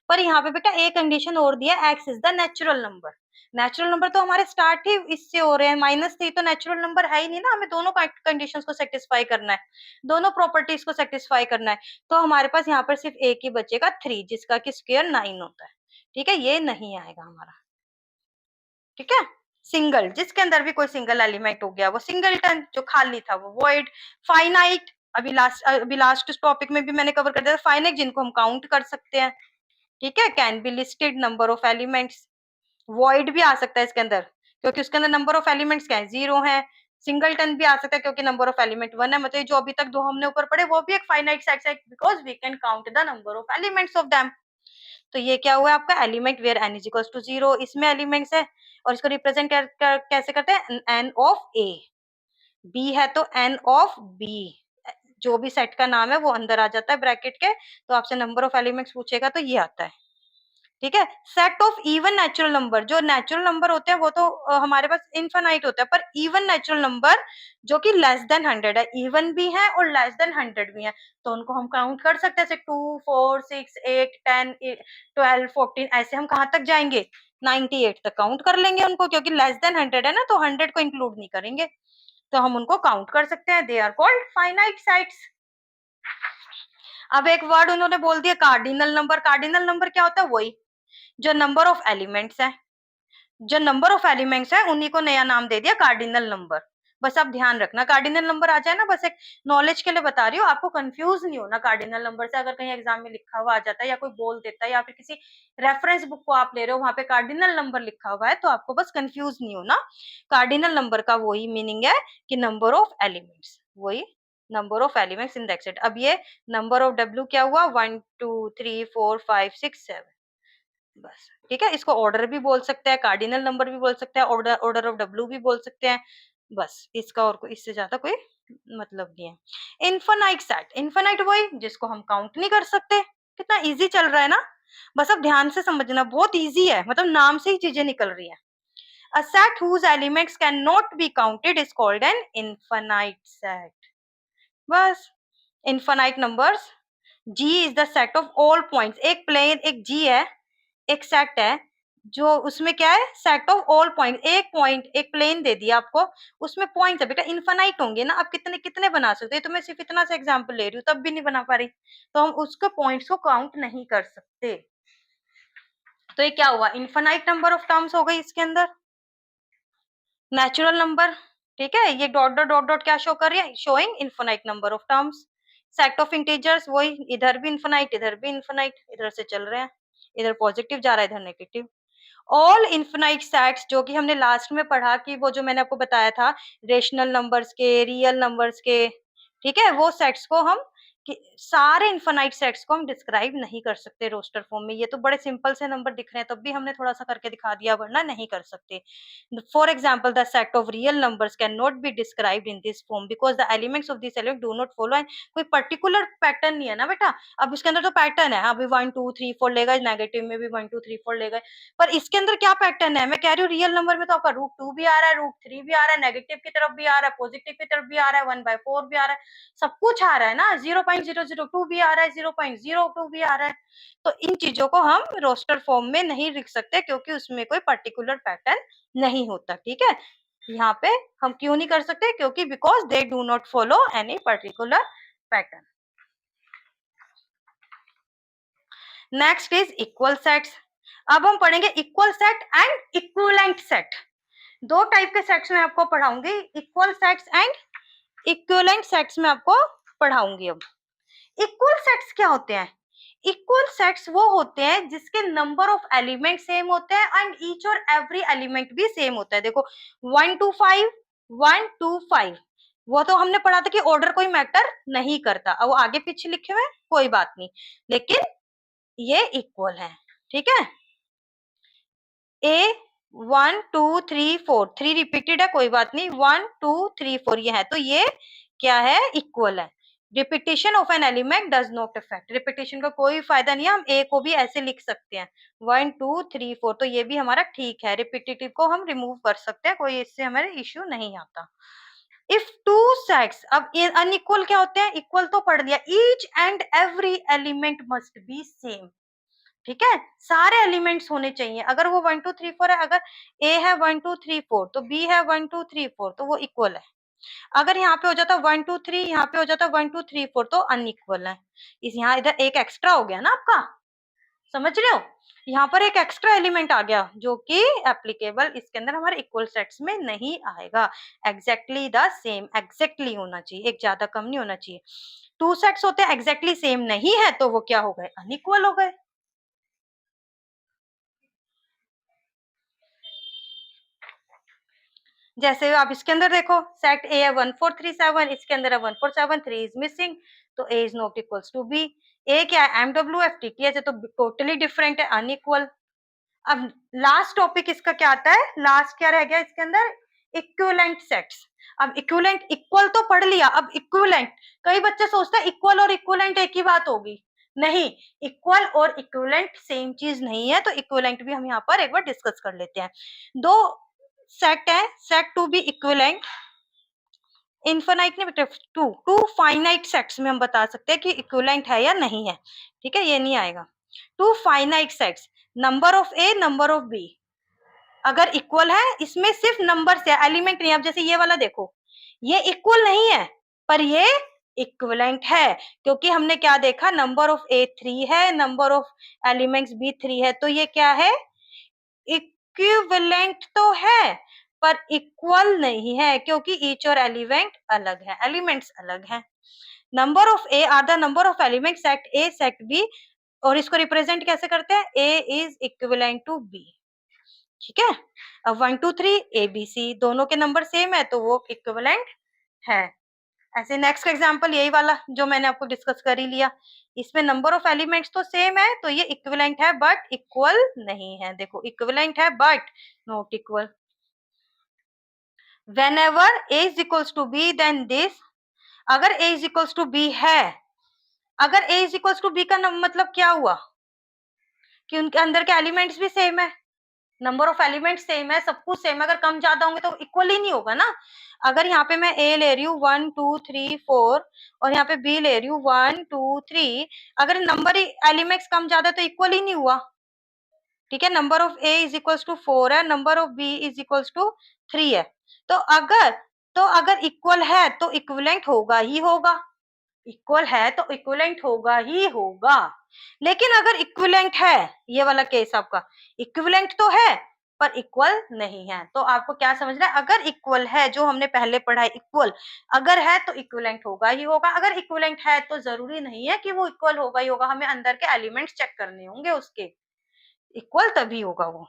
पर यहाँ पे बेटा एक कंडीशन और दिया, x is the natural number. Natural number तो हमारे स्टार्ट ही इससे हो रहे हैं, -3 तो नेचुरल नंबर है ही नहीं ना, हमें दोनों कंडीशंस को सेटिस्फाई करना है, दोनों प्रॉपर्टीज को सेटिस्फाई करना है। तो हमारे पास यहाँ पर सिर्फ एक ही बचेगा 3, जिसका कि स्क्वायर 9 होता है। ठीक है, ये नहीं आएगा हमारा। ठीक है, सिंगल, जिसके अंदर भी कोई सिंगल एलिमेंट हो गया वो सिंगलटन, जो खाली था वो वॉइड। फाइनाइट, अभी लास्ट टॉपिक में भी मैंने कवर कर दिया था, फाइनाइट जिनको हम काउंट कर सकते हैं। ठीक है, can be listed number of elements. Void भी आ सकता है इसके अंदर, क्योंकि उसके अंदर नंबर ऑफ एलिमेंट्स क्या है? 0 है। सिंगलटन भी आ सकता है क्योंकि नंबर ऑफ एलिमेंट 1 है, मतलब जो अभी तक दो हमने ऊपर पढ़े वो भी एक फाइनाइट सेट है, because we can count the number of elements of them. तो ये क्या हुआ आपका? Element where n is equals to 0, इसमें एलिमेंट्स है और इसको रिप्रेजेंट कैसे करते हैं? n of a। b है तो n ऑफ b, जो भी सेट का नाम है वो अंदर आ जाता है ब्रैकेट के। तो आपसे नंबर ऑफ एलिमेंट्स पूछेगा तो ये आता है। ठीक है, set of even natural number, जो नेचुरल नंबर होते हैं वो तो हमारे पास इनफाइनाइट होता है, पर इवन नेचुरल नंबर जो कि लेस देन 100 है, इवन भी है और लेस देन 100 भी है, तो उनको हम काउंट कर सकते हैं, जैसे 2 4 6 8 10 12 14, ऐसे हम कहाँ तक जाएंगे? 98 तक काउंट कर लेंगे उनको, क्योंकि लेस देन 100 है ना, तो 100 को इंक्लूड नहीं करेंगे, तो हम उनको काउंट कर सकते हैं। They are called finite sets. अब एक वर्ड उन्होंने बोल दिया कार्डिनल नंबर। कार्डिनल नंबर क्या होता है? वही जो नंबर ऑफ एलिमेंट्स है, जो नंबर ऑफ एलिमेंट्स है उन्हीं को नया नाम दे दिया कार्डिनल नंबर। बस आप ध्यान रखना, कार्डिनल नंबर आ जाए ना, बस एक नॉलेज के लिए बता रही हूँ, आपको कंफ्यूज नहीं होना कार्डिनल नंबर से। अगर कहीं एग्जाम में लिखा हुआ आ जाता है या कोई बोल देता है या फिर किसी रेफरेंस बुक को आप ले रहे हो वहां पे कार्डिनल नंबर लिखा हुआ है, तो आपको बस कंफ्यूज नहीं होना। कार्डिनल नंबर का वही मीनिंग है कि नंबर ऑफ एलिमेंट्स, वही number of elements in that set. अब ये नंबर ऑफ डब्ल्यू क्या हुआ? 1 2 3 4 5 6 7, बस। ठीक है, इसको ऑर्डर भी बोल सकते हैं, कार्डिनल नंबर भी बोल सकते हैं, ऑर्डर ऑर्डर ऑफ डब्ल्यू भी बोल सकते हैं, बस। इसका और कोई इससे ज्यादा कोई मतलब नहीं है। इनफाइनाइट सेट, इनफाइनाइट वही जिसको हम काउंट नहीं कर सकते। कितना इजी चल रहा है ना, बस अब ध्यान से समझना, बहुत इजी है, मतलब नाम से ही चीजें निकल रही है। A set whose elements cannot be counted is called an infinite set. बस, infinite numbers। G is the set of all points। एक प्लेन, एक G है, एक सेट है, जो उसमें क्या है? Set of all point. एक पॉइंट, एक प्लेन दे दिया आपको, उसमें पॉइंट्स है बेटा, इनफाइनाइट होंगे ना, आप कितने कितने बना सकते हो? तो मैं सिर्फ इतना सा एग्जांपल ले रही हूँ, तब भी नहीं बना पा रही, तो हम उसके पॉइंट्स को काउंट नहीं कर सकते। तो ये क्या हुआ? इनफाइनाइट नंबर ऑफ टर्म्स हो गई इसके अंदर, नेचुरल नंबर। ठीक है, ये डॉट डॉट डॉट डॉट क्या शो कर रही है? Showing infinite number of terms. Set of integers, वही इधर भी इनफाइनाइट, इधर भी इनफाइनाइट, इधर से चल रहे हैं, इधर पॉजिटिव जा रहा है, इधर नेगेटिव। ऑल इनफिनाइट सेट्स, जो कि हमने लास्ट में पढ़ा कि वो जो मैंने आपको बताया था रेशनल नंबर्स के, रियल नंबर्स के, ठीक है, वो सेट्स को हम कि सारे इन्फिनाइट सेट्स को हम डिस्क्राइब नहीं कर सकते रोस्टर फॉर्म में। ये तो बड़े सिंपल से नंबर दिख रहे हैं, तब भी हमने थोड़ा सा करके दिखा दिया, वरना नहीं कर सकते। For example, the set of real numbers can not be described in this form because the elements of this element do not follow and कोई पर्टिकुलर पैटर्न नहीं है ना बेटा। अब इसके अंदर तो पैटर्न है, अभी 1 2 3 4 लेगा, नेगेटिव में भी 1 2 3 4 लेगा, पर इसके अंदर क्या पैटर्न है? मैं कह रही हूँ रियल नंबर में तो आपका √2 भी आ रहा है, √3 भी आ रहा है, नेगेटिव की तरफ भी आ रहा है, पॉजिटिव की तरफ भी आ रहा है, 1/4 भी आ रहा है, सब कुछ आ रहा है ना। 0.002 भी आ रहा है, 0.02 भी आ रहा है। तो इन चीजों को हम रोस्टर फॉर्म में नहीं लिख सकते क्योंकि उसमें कोई पर्टिकुलर पैटर्न नहीं होता। ठीक है, यहाँ पे हम क्यों नहीं कर सकते? क्योंकि because they do not follow any particular pattern. Next is equal sets. अब हम पढ़ेंगे equal set and equivalent set. दो टाइप के सेट्स में आपको पढ़ाऊंगी, equal sets and equivalent sets में आपको पढ़ाऊंगी। अब इक्वल सेट्स क्या होते हैं? इक्वल सेट्स वो होते हैं जिसके नंबर ऑफ एलिमेंट सेम होते हैं एंड ईच और एवरी एलिमेंट भी सेम होता है। देखो 1 2 5 1 2 5, वो तो हमने पढ़ा था कि ऑर्डर कोई मैटर नहीं करता, अब वो आगे पीछे लिखे हुए कोई बात नहीं, लेकिन ये इक्वल है। ठीक है, ए 1 2 3 4, 3 रिपीटेड है कोई बात नहीं, 1 2 3 4 ये है, तो ये क्या है? इक्वल है। Repetition of an element does not affect, repetition का कोई फायदा नहीं है, हम ए को भी ऐसे लिख सकते हैं 1 2 3 4, तो ये भी हमारा ठीक है। रिपीटेटिव को हम रिमूव कर सकते हैं, कोई इससे हमारे इश्यू नहीं आता। इफ टू सेट्स, अब अनइक्वल क्या होते हैं? इक्वल तो पढ़ लिया, each and every element must be same. ठीक है, सारे एलिमेंट्स होने चाहिए। अगर वो 1 2 3 4 है, अगर ए है 1 2 3 4 तो बी है 1 2 3 4, तो वो इक्वल है। अगर यहाँ पे हो जाता 1 2 3, यहाँ पे हो जाता 1 2 3 4, तो अनइक्वल है। इस यहाँ इधर एक एक्स्ट्रा हो गया ना आपका, समझ रहे हो? यहाँ पर एक एक्स्ट्रा एलिमेंट आ गया जो कि एप्लीकेबल इसके अंदर हमारे इक्वल सेट्स में नहीं आएगा। एग्जैक्टली द सेम, एग्जैक्टली होना चाहिए, एक ज्यादा कम नहीं होना चाहिए। टू सेट्स होते हैं एग्जैक्टली सेम नहीं है तो वो क्या हो गए? अनइक्वल हो गए। जैसे आप इसके अंदर देखो, सेट ए है 1 4 3 7, इसके अंदर है 1 4 7 3 इज मिसिंग, तो A is not equals to B. A क्या है? MWF TTH है, तो टोटली डिफरेंट है, अनइक्वल। अब लास्ट टॉपिक इसका क्या आता है? लास्ट क्या रह गया इसके अंदर? Equivalent sets. अब इक्विवेलेंट, इक्वल तो पढ़ लिया, अब इक्विवेलेंट। कई बच्चे सोचते हैं इक्वल और इक्विवेलेंट एक ही बात होगी, नहीं, इक्वल और इक्विवेलेंट सेम चीज नहीं है, तो इक्विवेलेंट भी हम यहाँ पर एक बार डिस्कस कर लेते हैं। दो सेट है, set to be equivalent, infinite नहीं, टू टू फाइनाइट सेट्स में हम बता सकते हैं कि इक्विवेलेंट है या नहीं है। ठीक है, ये नहीं आएगा। Two finite sets, number of A number of B अगर इक्वल है, इसमें सिर्फ नंबर से एलिमेंट नहीं। अब जैसे ये वाला देखो, ये इक्वल नहीं है पर ये इक्विवेलेंट है, क्योंकि हमने क्या देखा? नंबर ऑफ ए 3 है, नंबर ऑफ एलिमेंट्स भी 3 है, तो ये क्या है? इक्विवेलेंट तो है पर इक्वल नहीं है, क्योंकि ईच और एलिमेंट अलग है, एलिमेंट्स अलग हैं। Number of A are the number of element set A set B, और इसको रिप्रेजेंट कैसे करते हैं? A is equivalent to B. ठीक है, अब 1 2 3 ABC दोनों के नंबर सेम है तो वो इक्विवेलेंट है। ऐसे नेक्स्ट एग्जांपल यही वाला जो मैंने आपको डिस्कस कर ही लिया, इसमें नंबर ऑफ एलिमेंट्स तो सेम है तो ये इक्विवेलेंट है बट इक्वल नहीं है। देखो इक्विवेलेंट है but not equal. whenever a is equals to b then this, अगर a is equals to b है, अगर a is equals to b का मतलब क्या हुआ? कि उनके अंदर के एलिमेंट्स भी सेम है, नंबर ऑफ एलिमेंट सेम है, सब कुछ सेम है। अगर कम ज्यादा होंगे तो इक्वल ही नहीं होगा ना। अगर यहाँ पे मैं ए ले रही हूँ 1 2 3 4 और यहाँ पे बी ले रही हूँ 1 2 3, अगर नंबर एलिमेंट्स कम ज्यादा तो इक्वल ही नहीं हुआ। ठीक है, number of A is equals to 4 है, number of B is equals to 3 है, तो अगर इक्वल है तो इक्विवेलेंट होगा ही होगा, इक्वल है तो इक्विवेलेंट होगा ही होगा। लेकिन अगर इक्विवेलेंट है, ये वाला केस आपका इक्विवेलेंट तो है पर इक्वल नहीं है, तो आपको क्या समझना है? अगर इक्वल है, जो हमने पहले पढ़ा है इक्वल, अगर है तो इक्विवेलेंट होगा ही होगा। अगर इक्विवेलेंट है तो जरूरी नहीं है कि वो इक्वल होगा ही होगा, हमें अंदर के एलिमेंट्स चेक करने होंगे उसके, इक्वल तभी होगा वो।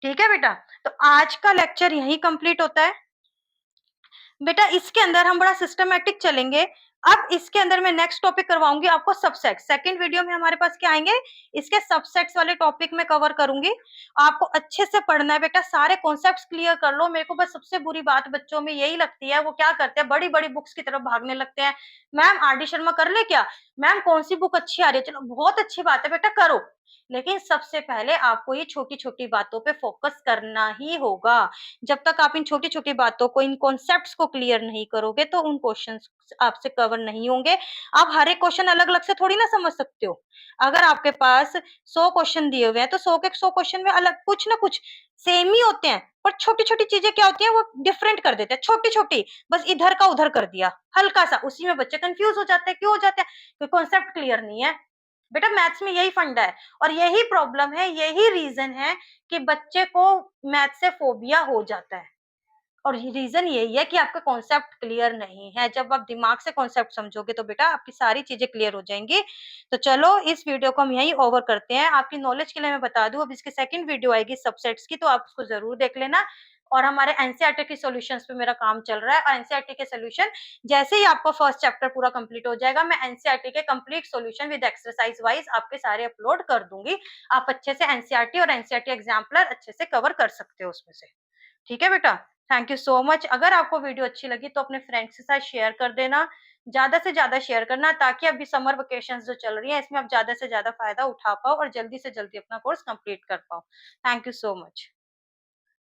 ठीक है बेटा, तो आज का लेक्चर यही कंप्लीट होता है। बेटा इसके अंदर हम बड़ा सिस्टमेटिक चलेंगे, अब इसके अंदर मैं नेक्स्ट टॉपिक करवाऊंगी आपको सबसेट। सेकंड वीडियो में हमारे पास क्या आएंगे, इसके सबसेट्स वाले टॉपिक में कवर करूंगी। आपको अच्छे से पढ़ना है बेटा, सारे कॉन्सेप्ट्स क्लियर कर लो। मेरे को बस सबसे बुरी बात बच्चों में यही लगती है, वो क्या करते हैं, बड़ी बड़ी बुक्स की तरफ भागने लगते हैं। मैम आर डी शर्मा कर ले क्या, मैम कौन सी बुक अच्छी आ रही है, चलो बहुत अच्छी बात है बेटा करो, लेकिन सबसे पहले आपको ये छोटी छोटी बातों पे फोकस करना ही होगा। जब तक आप इन छोटी छोटी बातों को, इन कॉन्सेप्ट्स को क्लियर नहीं करोगे तो उन क्वेश्चन आपसे कवर नहीं होंगे। आप हर एक क्वेश्चन अलग अलग से थोड़ी ना समझ सकते हो। अगर आपके पास 100 क्वेश्चन दिए हुए हैं तो 100 के 100 क्वेश्चन में अलग कुछ ना कुछ सेम ही होते हैं, पर छोटी छोटी चीजें क्या होती हैं, वो डिफरेंट कर देते हैं, छोटी छोटी, बस इधर का उधर कर दिया हल्का सा, उसी में बच्चे कंफ्यूज हो जाते हैं। क्यों हो जाते हैं, क्योंकि कॉन्सेप्ट क्लियर नहीं है। बेटा मैथ्स में यही फंडा है और यही प्रॉब्लम है, यही रीजन है कि बच्चे को मैथ से फोबिया हो जाता है। और रीजन यही है कि आपका कॉन्सेप्ट क्लियर नहीं है। जब आप दिमाग से कॉन्सेप्ट समझोगे तो बेटा आपकी सारी चीजें क्लियर हो जाएंगी। तो चलो इस वीडियो को हम यहीं ओवर करते हैं। आपकी नॉलेज के लिए मैं बता दूं, अब इसकी सेकंड वीडियो आएगी सबसेट्स की, तो आप उसको जरूर देख लेना। और हमारे एनसीईआरटी की सॉल्यूशंस पे मेरा काम चल रहा है, और एनसीईआरटी के सॉल्यूशन जैसे ही आपका फर्स्ट चैप्टर पूरा कंप्लीट हो जाएगा, मैं एनसीईआरटी के complete solution with exercise wise आपके सारे अपलोड कर दूंगी। आप अच्छे से एनसीईआरटी और एनसीईआरटी एग्जाम्पलर अच्छे से कवर कर सकते हो उसमें से। ठीक है बेटा, थैंक यू सो मच। अगर आपको वीडियो अच्छी लगी तो अपने फ्रेंड्स के साथ शेयर कर देना, ज्यादा से ज्यादा शेयर करना, ताकि अभी समर वेकेशंस जो चल रही है इसमें आप ज्यादा से ज्यादा फायदा उठा पाओ और जल्दी से जल्दी अपना कोर्स कंप्लीट कर पाओ। Thank you so much.